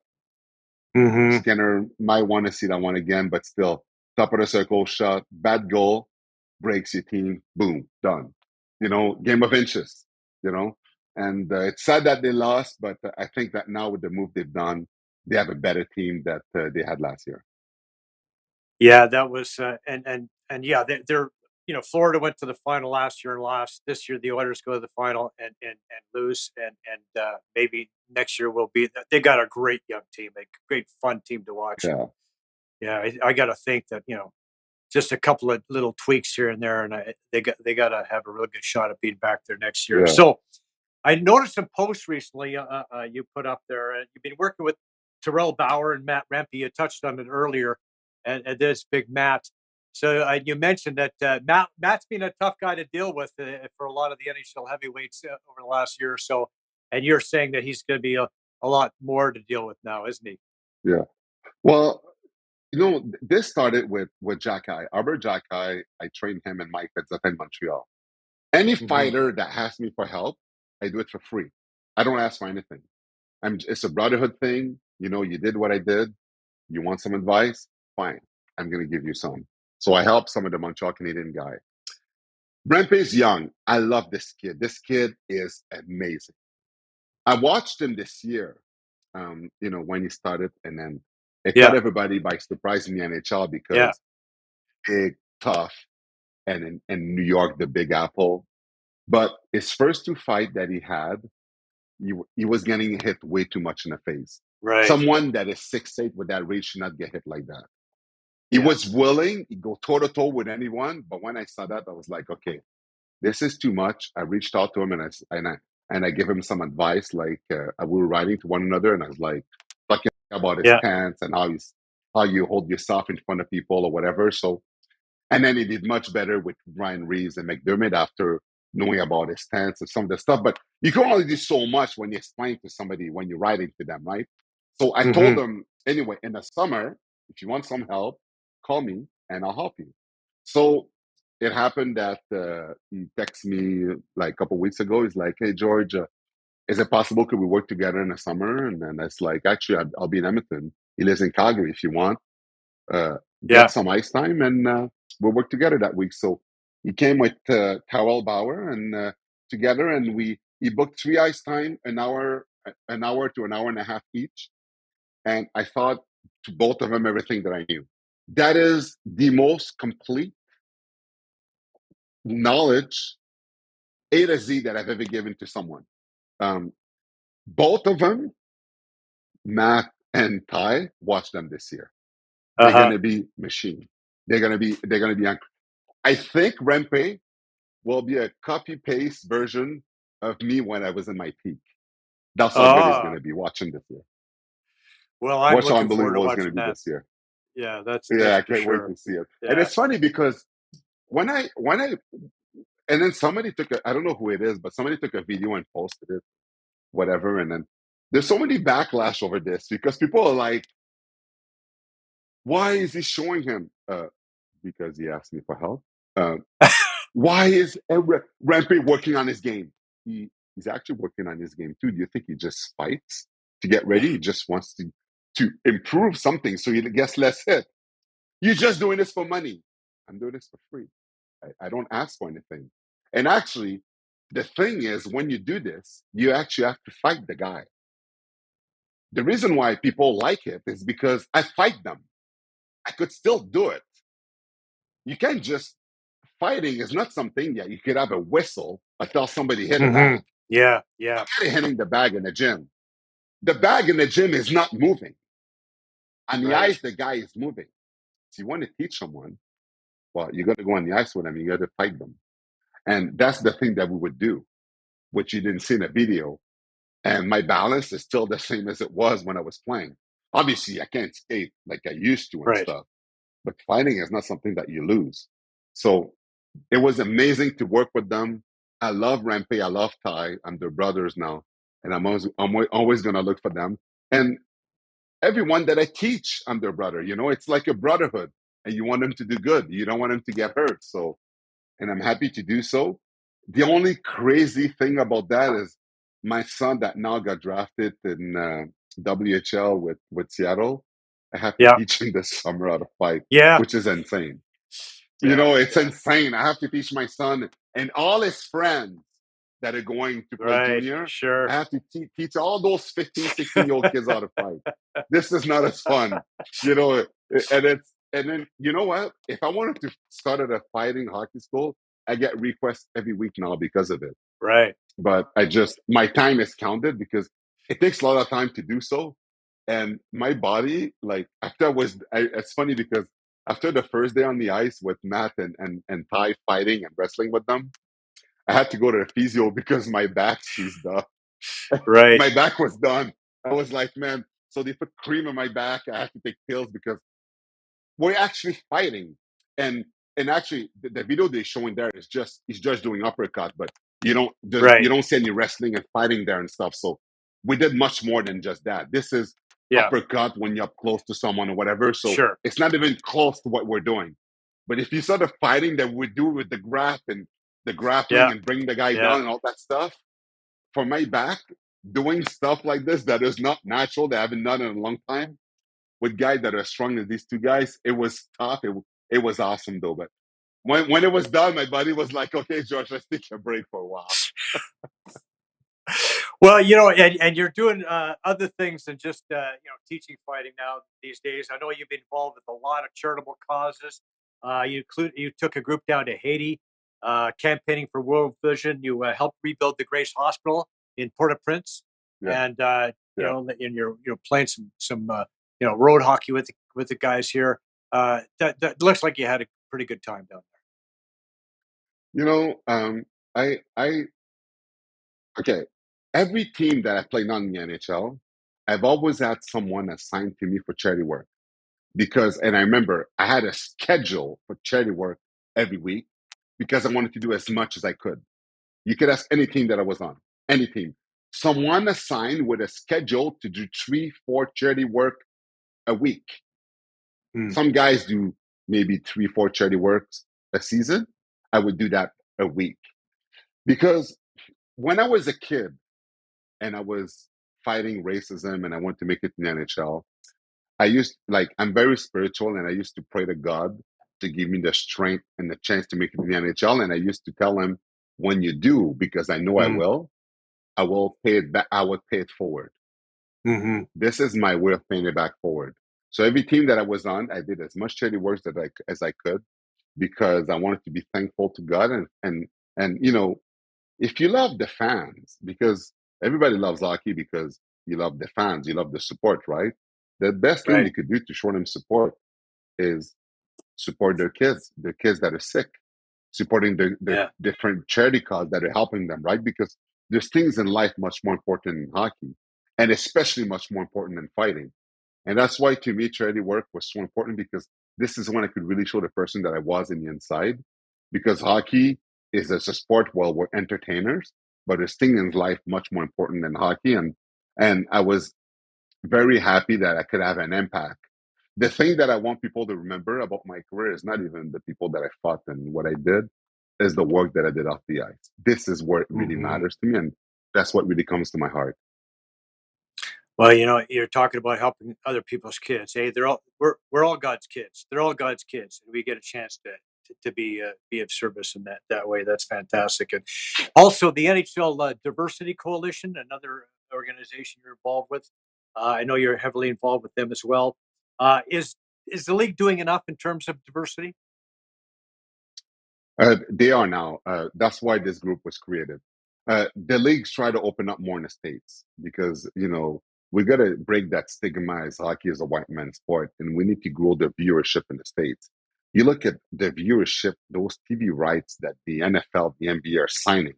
Mm-hmm. Skinner might want to see that one again, but still, top of the circle, shot, bad goal, breaks your team, boom, done. Game of inches, and it's sad that they lost, but I think that now with the move they've done, they have a better team that they had last year. Yeah, that was and yeah, they're Florida went to the final last year and lost. This year the Oilers go to the final and lose, and maybe next year will be. They got a great young team, a great fun team to watch. Yeah, Yeah, I got to think that just a couple of little tweaks here and there, and they got to have a real good shot at being back there next year. yeah, So I noticed some posts recently you put up there. You've been working with Terrell Bauer and Matt Rempe. You touched on it earlier, and this big Matt. So you mentioned that Matt's been a tough guy to deal with for a lot of the NHL heavyweights over the last year or so. And you're saying that he's going to be a lot more to deal with now, isn't he? yeah. Well, this started with Jacky. Albert Jacky, I trained him and Mike Fitzgerald in Montreal. Any Mm-hmm. fighter that asks me for help, I do it for free. I don't ask for anything. It's a brotherhood thing. You did what I did. You want some advice? Fine. I'm going to give you some. So I helped some of the Montreal Canadian guy. Rempe's young. I love this kid. This kid is amazing. I watched him this year, when he started, and then it caught Yeah, everybody by surprise in the NHL yeah, because big, tough, and in New York, the Big Apple. But his first 2 fights that he had, he was getting hit way too much in the face. right. Someone that is 6'8" with that reach should not get hit like that. He Yeah, was willing, he go toe to toe with anyone, but when I saw that, I was like, okay, this is too much. I reached out to him and I gave him some advice, like we were writing to one another, and I was like talking about his yeah, stance and how you hold yourself in front of people or whatever. So and then he did much better with Ryan Reeves and McDermott after knowing about his stance and some of the stuff. But you can only do so much when you explain to somebody when you're writing to them, right? So I told Mm-hmm. him, anyway, in the summer, if you want some help, call me and I'll help you. So it happened that he texted me like a couple of weeks ago. He's like, hey, George, is it possible could we work together in the summer? And then it's like, actually, I'll be in Edmonton. He lives in Calgary if you want uh, get yeah. some ice time, and we'll work together that week. So he came with Terrell Bauer, and together, and he booked 3 ice time, an hour to an hour and a half each, and I thought to both of them everything that I knew. That is the most complete knowledge A to Z that I've ever given to someone. Um, both of them, Matt and Ty, watch them this year. Uh They're huh. gonna be machine. They're gonna be. I think Rempe will be a copy paste version of me when I was in my peak. That's how good he's going Ah, to be watching this year. well, I'm Watch how looking forward to unbelievable he's going to watching be that. this year. Yeah, Yeah, that's I for can't wait sure. to see it. And Yeah. it's funny because and then somebody I don't know who it is, but somebody took a video and posted it, whatever. And then there's so many backlash over this because people are like, why is he showing him? Because he asked me for help. Uh, Why is Rempe working on his game? He's actually working on his game too. Do you think he just fights to get ready? He just wants to improve something so he gets less hit. You're just doing this for money. I'm doing this for free. I don't ask for anything. And actually, the thing is, when you do this, you actually have to fight the guy. The reason why people like it is because I fight them. I could still do it. You can't just fighting is not something that you could have a whistle until somebody hit a Mm-hmm. bag. Yeah. Yeah. Forget hitting the bag in the gym. The bag in the gym is not moving. On the Right. ice, the guy is moving. So you want to teach someone, well, you got to go on the ice with them. You got to fight them. And that's the thing that we would do, which you didn't see in the video. And my balance is still the same as it was when I was playing. Obviously, I can't skate like I used to and Right. stuff, but fighting is not something that you lose. So it was amazing to work with them. I love Rampe. I love Ty. I'm their brothers now. And I'm always going to look for them. And everyone that I teach, I'm their brother. It's like a brotherhood, and you want them to do good. You don't want them to get hurt. So, and I'm happy to do so. The only crazy thing about that is my son that now got drafted in WHL with Seattle. I have to Yeah. teach him this summer how to fight, Yeah. which is insane. Yeah. It's insane. I have to teach my son and all his friends that are going to play Right. junior. I Sure. have to teach all those 15, 16-year-old kids how to fight. This is not as fun, you know. And then you know what? If I wanted to start at a fighting hockey school, I get requests every week now because of it. Right. But my time is counted because it takes a lot of time to do so. And my body, like it's funny because after the first day on the ice with Matt and Ty fighting and wrestling with them, I had to go to the physio because my back seized up. Right. My back was done. I was like, man, so they put cream in my back. I have to take pills because we're actually fighting. And actually the video they're showing there is just he's just doing uppercut, but you Right. don't see any wrestling and fighting there and stuff. So we did much more than just that. This is Yeah. uppercut when you're up close to someone or whatever. So Sure. it's not even close to what we're doing. But if you saw the fighting that we do with the graph and the grappling Yeah. and bring the guy Yeah. down and all that stuff, for my back, doing stuff like this that is not natural, that I haven't done in a long time, with guys that are strong as these two guys, it was tough. It was awesome though. But when it was done, my buddy was like, "Okay, George, let's take a break for a while." Well, and you're doing other things than just teaching fighting now these days. I know you've been involved with a lot of charitable causes. You took a group down to Haiti, campaigning for World Vision. You helped rebuild the Grace Hospital in Port-au-Prince, Yeah, and yeah. and you're playing some road hockey with the guys here. That looks like you had a pretty good time down You know, I okay. Every team that I played on in the NHL, I've always had someone assigned to me for charity work and I remember I had a schedule for charity work every week because I wanted to do as much as I could. You could ask any team that I was on, any team. Someone assigned with a schedule to do 3, 4 charity work a week. there. Some guys do maybe 3, 4 charity works a season. I would do that a week because when I was a kid and I was fighting racism and I wanted to make it in the NHL, I'm very spiritual and I used to pray to God to give me the strength and the chance to make it in the NHL. And I used to tell him, when you do, because I know I will pay it back. I will pay it forward. Mm-hmm. This is my way of paying it back forward. So every team that I was on, I did as much charity work as I could because I wanted to be thankful to God and if you love the fans, because everybody loves hockey because you love the fans, you love the support, right? The best thing Right. you could do to show them support is support their kids that are sick, supporting their Yeah. different charity causes that are helping them, right? Because there's things in life much more important than hockey, and especially much more important than fighting. And that's why to me, charity work was so important because this is when I could really show the person that I was in the inside. Because hockey is a sport, well, we're entertainers, but there's things in life much more important than hockey. And I was very happy that I could have an impact. The thing that I want people to remember about my career is not even the people that I fought and what I did, is the work that I did off the ice. This is where it really Mm-hmm. matters to me, and that's what really comes to my heart. Well, you're talking about helping other people's kids. Hey, we're all God's kids. They're all God's kids, and we get a chance to be of service in that way. That's fantastic. And also the NHL Diversity Coalition, another organization you're involved with. I know you're heavily involved with them as well. Is the league doing enough in terms of diversity? They are now. That's why this group was created. The leagues try to open up more in the states because We got to break that stigma as hockey is a white man's sport, and we need to grow the viewership in the States. You look at the viewership, those TV rights that the NFL, the NBA are signing,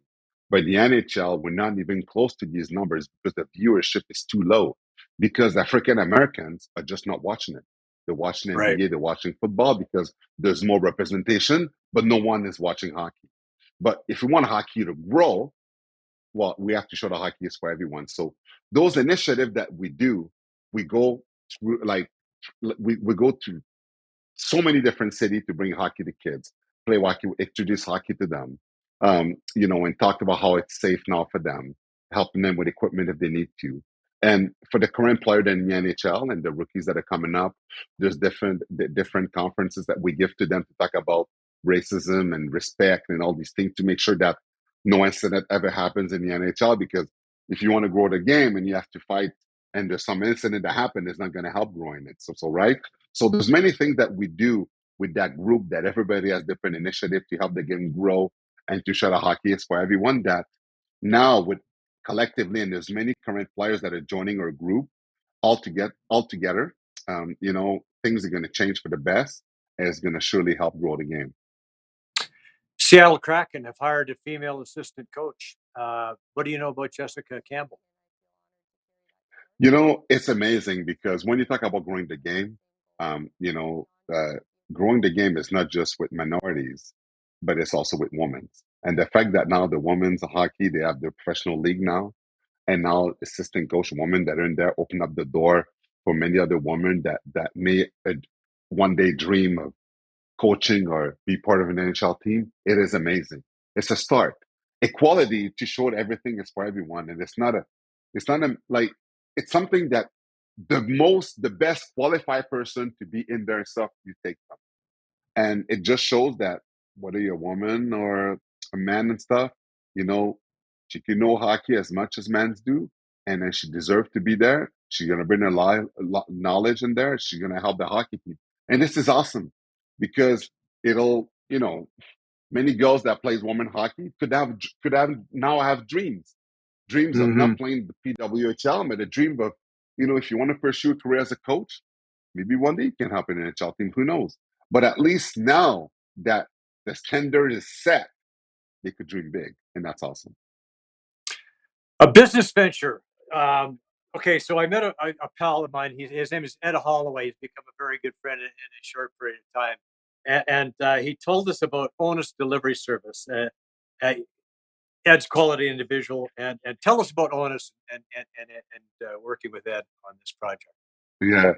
but the NHL, we're not even close to these numbers because the viewership is too low because African Americans are just not watching it. They're watching Right. NBA, they're watching football because there's more representation, but no one is watching hockey. But if you want hockey to grow, well, we have to show the hockey is for everyone. So those initiatives that we do, we go through like we go to so many different cities to bring hockey to kids, play hockey, introduce hockey to them, and talk about how it's safe now for them, helping them with equipment if they need to. And for the current player in the NHL and the rookies that are coming up, there's different conferences that we give to them to talk about racism and respect and all these things to make sure that no incident ever happens in the NHL. Because if you want to grow the game and you have to fight and there's some incident that happened, it's not going to help growing it. So right. So there's many things that we do with that group that everybody has different initiative to help the game grow and to show the hockey is for everyone that now with collectively and there's many current players that are joining our group all together, things are going to change for the best and it's going to surely help grow the game. Seattle Kraken have hired a female assistant coach. What do you know about Jessica Campbell? It's amazing because when you talk about growing the game, um, you know, uh, growing the game is not just with minorities, but it's also with women. And the fact that now the women's hockey, they have their professional league now, and now assistant coach women that are in there open up the door for many other women that may one day dream of coaching or be part of an NHL team. It is amazing. It's a start. Equality to show that everything is for everyone, and it's not a like it's something that the best qualified person to be in there and stuff you take them. And it just shows that whether you're a woman or a man and stuff, you know, she can know hockey as much as men do, and then she deserves to be there. She's gonna bring her knowledge in there. She's gonna help the hockey team, and this is awesome because it'll, many girls that plays women hockey could have now have dreams of Hmm. not playing the PWHL, but a dream of, if you want to pursue a career as a coach, maybe one day you can help an NHL team. Who knows? But at least now that the standard is set, they could dream big, and that's awesome. A business venture. Okay, so I met a pal of mine. His name is Ed Holloway. He's become a very good friend in a short period of time. And he told us about Onus Delivery Service. Uh, Ed's quality individual, and tell us about Onus and working with Ed on this project. Yeah.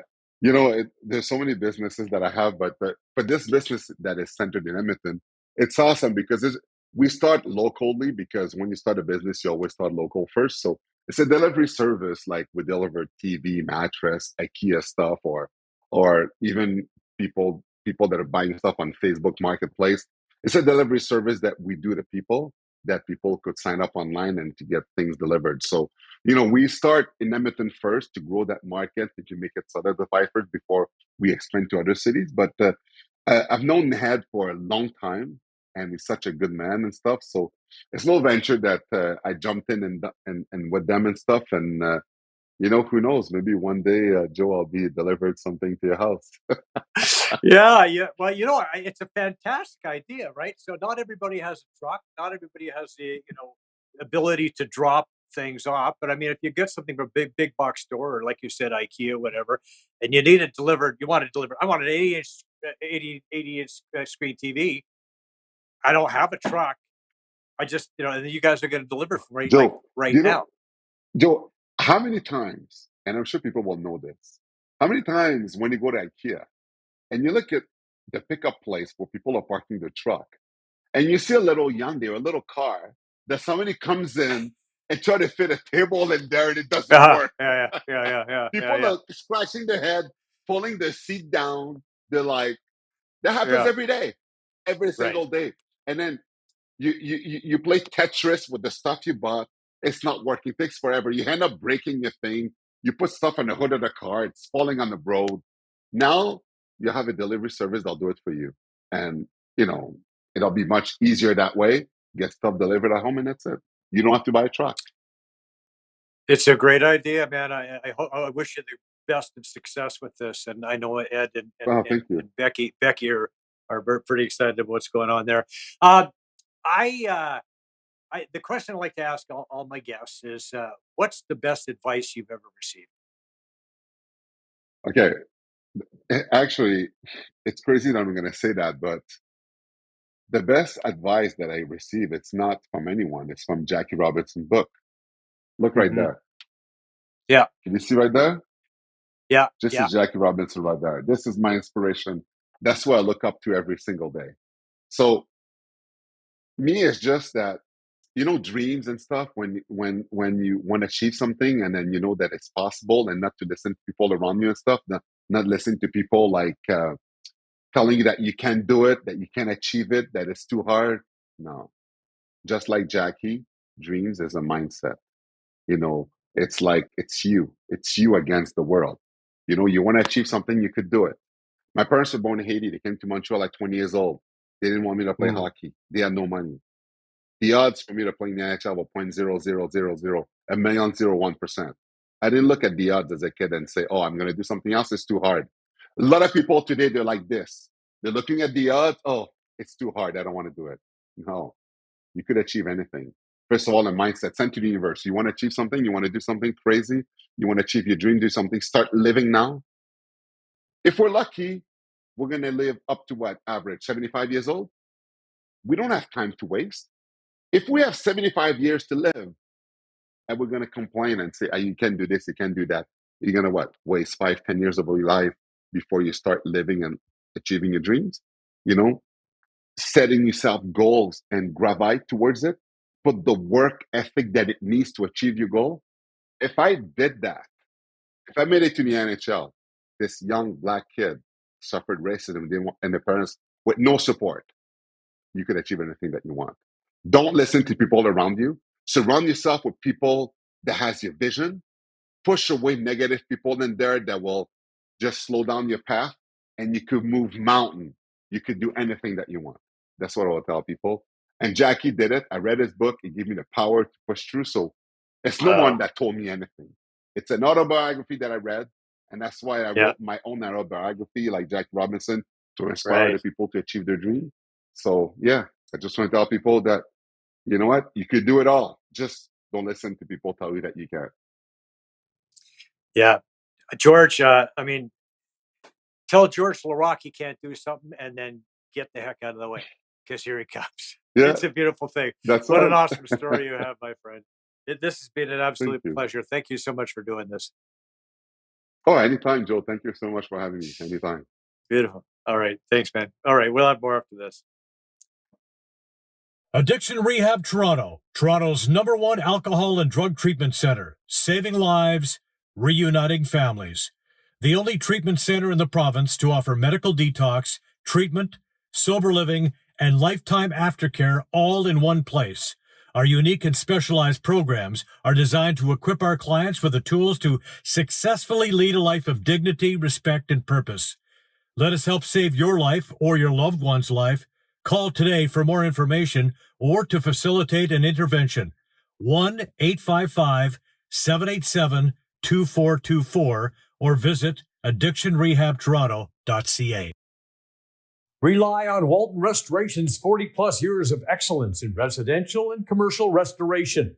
There's so many businesses that I have, but this business that is centered in Edmonton, it's awesome because we start locally because when you start a business, you always start local first. So it's a delivery service, like we deliver TV, mattress, IKEA stuff, or even people that are buying stuff on Facebook Marketplace. It's a delivery service that we do to people that people could sign up online and to get things delivered. So we start in Edmonton first to grow that market and to make it solidified first before we expand to other cities. But I've known Ned for a long time, and he's such a good man and stuff. So it's no venture that I jumped in and with them and stuff. And who knows? Maybe one day, Joe, I'll be delivered something to your house. Yeah, yeah. Well, it's a fantastic idea, right? So not everybody has a truck. Not everybody has the ability to drop things off. But I mean, if you get something from a big box store, or like you said, IKEA, whatever, and you need it delivered, you want it delivered. I want an 80-inch, 80-inch screen TV. I don't have a truck. I just, and you guys are going to deliver for me like Joe, right you know, now. Joe, how many times? And I'm sure people will know this. How many times when you go to IKEA and you look at the pickup place where people are parking their truck, and you see a little Hyundai or a little car that somebody comes in and try to fit a table in there and it doesn't Uh-huh. work. Yeah, People yeah, are scratching their head, pulling their seat down. They're like, that happens yeah. every day, every Right. single day. And then you play Tetris with the stuff you bought. It's not working. It takes forever. You end up breaking your thing. You put stuff on the hood of the car. It's falling on the road. Now you have a delivery service that'll do it for you, and you know it'll be much easier that way. Get stuff delivered at home, and that's it. You don't have to buy a truck. It's a great idea, man. I wish you the best of success with this, and I know Ed and and Oh, and, thank you. and Becky are pretty excited about what's going on there. Uh, I the question I like to ask all my guests is, what's the best advice you've ever received? Okay, actually, it's crazy that I'm going to say that, but the best advice that I receive, it's not from anyone. It's from Jackie Robinson's book. Look right Hmm. there. Yeah, Can you see right there? yeah, This yeah. is Jackie Robinson right there. This is my inspiration. That's what I look up to every single day. So me, it's just that dreams and stuff. When you want to achieve something, and then you know that it's possible, and not to listen to people around you and stuff. Not listen to people like telling you that you can't do it, that you can't achieve it, that it's too hard. No, just like Jackie, dreams is a mindset. You know, it's like it's you against the world. You want to achieve something, you could do it. My parents were born in Haiti. They came to Montreal at 20 years old. They didn't want me to play Mm. hockey. They had no money. The odds for me to play in the NHL were 0.0000, a million 0.01%. I didn't look at the odds as a kid and say, oh, I'm going to do something else. It's too hard. A lot of people today, they're like this. They're looking at the odds. Oh, it's too hard. I don't want to do it. No, you could achieve anything. First of all, a mindset sent to the universe. You want to achieve something? You want to do something crazy? You want to achieve your dream? Do something? Start living now. If we're lucky, we're going to live up to what average 75 years old. We don't have time to waste. If we have 75 years to live and we're going to complain and say, oh, you can't do this, you can't do that, you're going to what? Waste 5, 10 years of your life before you start living and achieving your dreams, you know, setting yourself goals and gravitate towards it, put the work ethic that it needs to achieve your goal. If I did that, if I made it to the NHL, this young black kid suffered racism and the parents with no support, you could achieve anything that you want. Don't listen to people around you. Surround yourself with people that has your vision. Push away negative people in there that will just slow down your path, and you could move mountain. You could do anything that you want. That's what I will tell people. And Jackie did it. I read his book. It gave me the power to push through. So it's no one Wow. that told me anything. It's an autobiography that I read. And that's why I Yeah. wrote my own autobiography, like Jack Robinson, to inspire the Right. people to achieve their dream. So yeah, I just want to tell people that, you know what, you could do it all. Just don't listen to people tell you that you can't. Yeah. George, I mean, tell George Laraque he can't do something and then get the heck out of the way because here he comes. Yeah, It's a beautiful thing. that's What an right. awesome story you have, my friend. This has been an Thank absolute you. pleasure. Thank you so much for doing this. Oh, anytime, Joe. Thank you so much for having me. Anytime. Beautiful. All right. Thanks, man. All right. We'll have more after this. Addiction Rehab Toronto, Toronto's #1 alcohol and drug treatment center, saving lives, reuniting families. The only treatment center in the province to offer medical detox, treatment, sober living, and lifetime aftercare all in one place. Our unique and specialized programs are designed to equip our clients with the tools to successfully lead a life of dignity, respect, and purpose. Let us help save your life or your loved one's life. Call today for more information or to facilitate an intervention. 1-855-787-2424 or visit addictionrehabtoronto.ca. Rely on Walton Restoration's 40-plus years of excellence in residential and commercial restoration.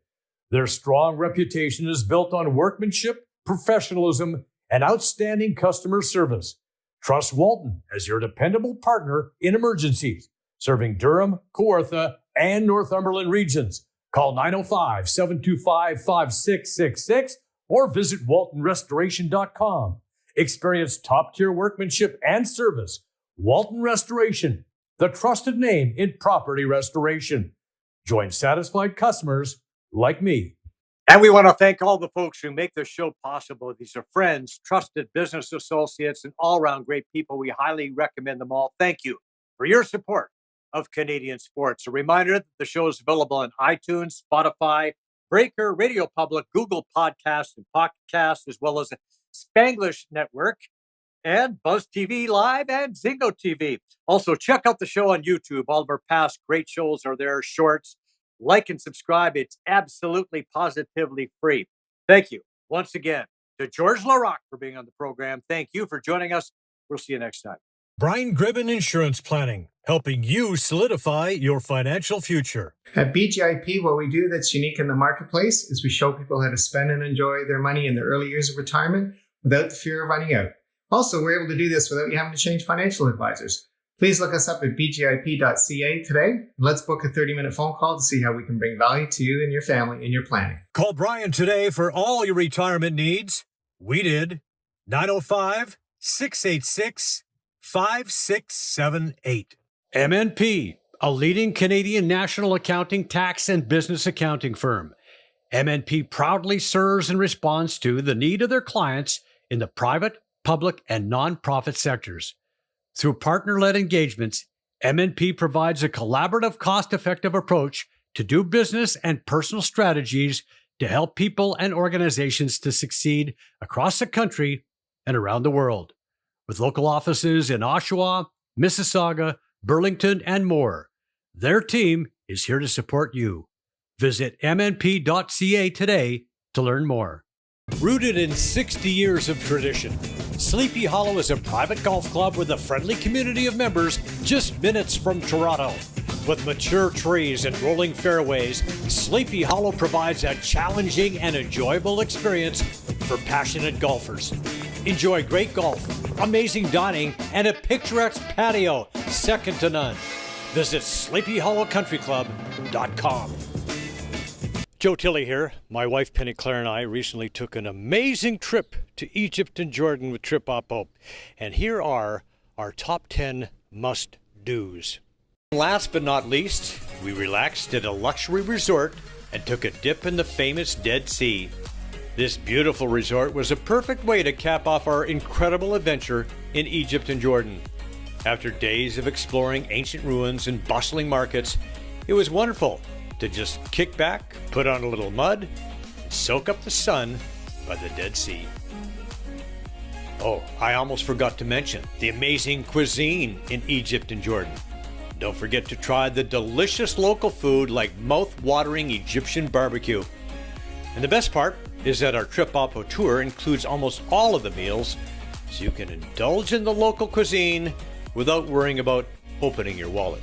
Their strong reputation is built on workmanship, professionalism, and outstanding customer service. Trust Walton as your dependable partner in emergencies, serving Durham, Kawartha, and Northumberland regions. Call 905-725-5666 or visit waltonrestoration.com. Experience top-tier workmanship and service. Walton Restoration, the trusted name in property restoration. Join satisfied customers like me. And we want to thank all the folks who make this show possible. These are friends, trusted business associates, and all around great people. We highly recommend them all. Thank you for your support of Canadian sports. A reminder that the show is available on iTunes, Spotify, Breaker, Radio Public, Google Podcasts, and Podcast, as well as the Spanglish Network and Buzz TV Live and Zingo TV. Also, check out the show on YouTube. All of our past great shows are there, shorts. Like and subscribe. It's absolutely positively free. Thank you once again to George Laraque for being on the program. Thank you for joining us. We'll see you next time. Brian Gribben Insurance Planning, helping you solidify your financial future. At BGIP, what we do that's unique in the marketplace is we show people how to spend and enjoy their money in the early years of retirement without the fear of running out. Also, we're able to do this without you having to change financial advisors. Please look us up at bgip.ca today. Let's book a 30-minute phone call to see how we can bring value to you and your family in your planning. Call Brian today for all your retirement needs. We did. 905-686-5678. MNP, a leading Canadian national accounting, tax, and business accounting firm. MNP proudly serves and responds to the need of their clients in the private, public, and nonprofit sectors. Through partner-led engagements, MNP provides a collaborative, cost-effective approach to do business and personal strategies to help people and organizations to succeed across the country and around the world. With local offices in Oshawa, Mississauga, Burlington, and more, their team is here to support you. Visit mnp.ca today to learn more. Rooted in 60 years of tradition, Sleepy Hollow is a private golf club with a friendly community of members just minutes from Toronto. With mature trees and rolling fairways, Sleepy Hollow provides a challenging and enjoyable experience for passionate golfers. Enjoy great golf, amazing dining, and a picturesque patio second to none. Visit sleepyhollowcountryclub.com. Joe Tilley here. My wife Penny Claire and I recently took an amazing trip to Egypt and Jordan with Trip Oppo. And here are our top 10 must-dos. Last but not least, we relaxed at a luxury resort and took a dip in the famous Dead Sea. This beautiful resort was a perfect way to cap off our incredible adventure in Egypt and Jordan. After days of exploring ancient ruins and bustling markets, it was wonderful to just kick back, put on a little mud, and soak up the sun by the Dead Sea. Oh, I almost forgot to mention the amazing cuisine in Egypt and Jordan. Don't forget to try the delicious local food like mouth-watering Egyptian barbecue. And the best part is that our Trip Oppo tour includes almost all of the meals, so you can indulge in the local cuisine without worrying about opening your wallet.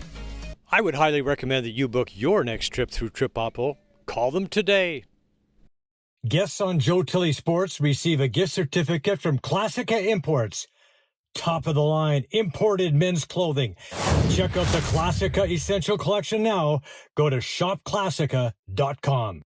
I would highly recommend that you book your next trip through Trip Oppo. Call them today. Guests on Joe Tilley Sports receive a gift certificate from Classica Imports. Top of the line imported men's clothing. Check out the Classica Essential Collection now. Go to shopclassica.com.